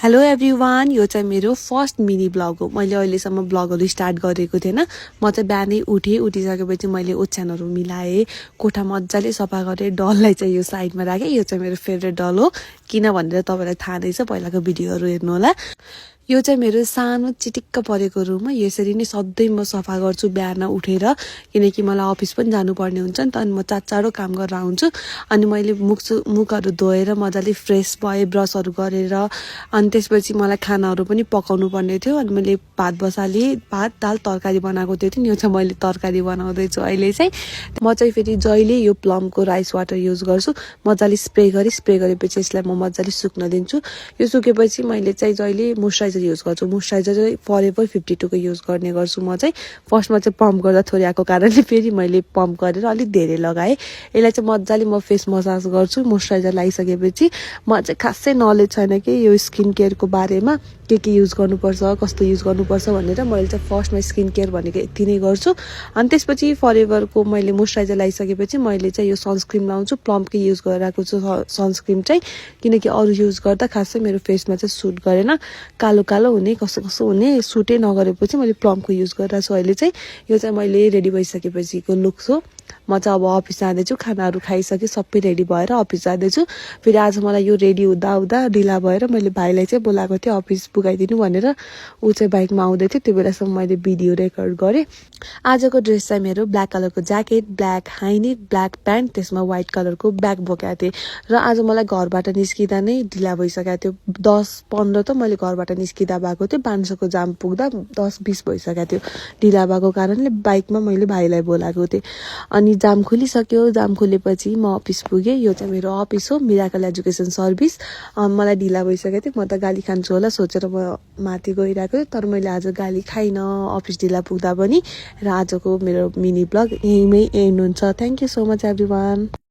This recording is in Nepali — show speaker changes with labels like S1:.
S1: हेलो एभ्रिवान, यो चाहिँ मेरो फर्स्ट मिनी ब्लग हो। मैले अहिलेसम्म ब्लगहरू स्टार्ट गरेको थिएन। म चाहिँ बिहानै उठिसकेपछि मैले ओछ्यानहरू मिलाएँ, कोठा मजाले सफा गरेँ, डललाई चाहिँ यो साइडमा राखेँ। यो चाहिँ मेरो फेभरेट डल हो, किन भनेर तपाईँलाई थाहा नै छ, पहिलाको भिडियोहरू हेर्नु होला। यो चाहिँ मेरो सानो चिटिक्क परेको रुम हो। यसरी नै सधैँ म सफा गर्छु बिहान उठेर, किनकि मलाई अफिस पनि जानुपर्ने हुन्छ नि त। अनि म चाँडो काम गरेर आउँछु। अनि मैले मुखहरू धोएर मजाले फ्रेस भएँ, ब्रसहरू गरेर। अनि त्यसपछि मलाई खानाहरू पनि पकाउनु पर्ने थियो। अनि मैले भात बसालेँ, भात दाल तरकारी बनाएको थियो। यो चाहिँ मैले तरकारी बनाउँदैछु अहिले चाहिँ। म चाहिँ फेरि जहिले यो प्लमको राइस वाटर युज गर्छु। मजाले स्प्रे गरेपछि यसलाई म मजाले सुक्न दिन्छु। यो सुकेपछि मैले चाहिँ जहिले मोइस्चराइजर युज गर्छु। मोइस्चराइजर चाहिँ फरेभर 52 को युज गर्ने गर्छु। म चाहिँ फर्स्टमा चाहिँ पम्प गर्दा थोरै आएको कारणले फेरि मैले पम्प गरेर अलिक धेरै लगाएँ। यसलाई चाहिँ मजाले म फेस मसाज गर्छु मोइस्चराइजर लगाइसकेपछि। म चाहिँ खासै नलेज छैन कि यो स्किन केयरको बारेमा, के युज गर्नुपर्छ, कस्तो युज गर्नुपर्छ भनेर। मैले चाहिँ फर्स्टमा स्किन केयर भनेको यति नै गर्छु। अनि त्यसपछि फरेभरको मैले मोइस्चराइजर लगाइसकेपछि मैले चाहिँ यो सनस्क्रिन लाउँछु। प्लमकै युज गरिरहेको छु सनस्क्रिन चाहिँ, किनकि अरू युज गर्दा खासै मेरो फेसमा चाहिँ सुट गरेन। कालो कालो हुने, कसो हुने, सुटै नगरेपछि मैले प्लमको युज गरिरहेको छु अहिले चाहिँ। यो चाहिँ मैले रेडी भइसकेपछिको लुक हो। म चाहिँ अब अफिस जाँदैछु, खानाहरू खाइसकेँ, सबै रेडी भएर अफिस जाँदैछु। फेरि आज मलाई यो रेडी हुँदा ढिला भएर मैले भाइलाई चाहिँ बोलाएको थिएँ अफिस पुगाइदिनु भनेर। ऊ चाहिँ बाइकमा आउँदै थियो, त्यो बेलासम्म मैले भिडियो रेकर्ड गरेँ। आजको ड्रेस चाहिँ मेरो ब्ल्याक कलरको jacket, black high neck, black pant, त्यसमा व्हाइट कलरको ब्याग बोकेको थिएँ। र आज मलाई घरबाट निस्किँदा नै ढिला भइसकेको थियो। 10-15 त मैले घरबाट निस्किँदा भएको थियो, बान्सोको जाम पुग्दा 10-20 भइसकेको थियो। ढिला भएको कारणले बाइकमा मैले भाइलाई बोलाएको थिएँ। अनि जाम खुलिसक्यो। जाम खुलेपछि म अफिस पुगेँ। यो चाहिँ मेरो अफिस हो, मिराकल एजुकेसन सर्भिस। मलाई ढिला भइसकेको थियो, म त गाली खान्छु होला सोचेर म माथि गइरहेको थिएँ। तर मैले आज गाली खाइनँ अफिस ढिला पुग्दा पनि। र आजको मेरो मिनी ब्लग यहीँमै एन्ड हुन्छ। Thank you so much everyone.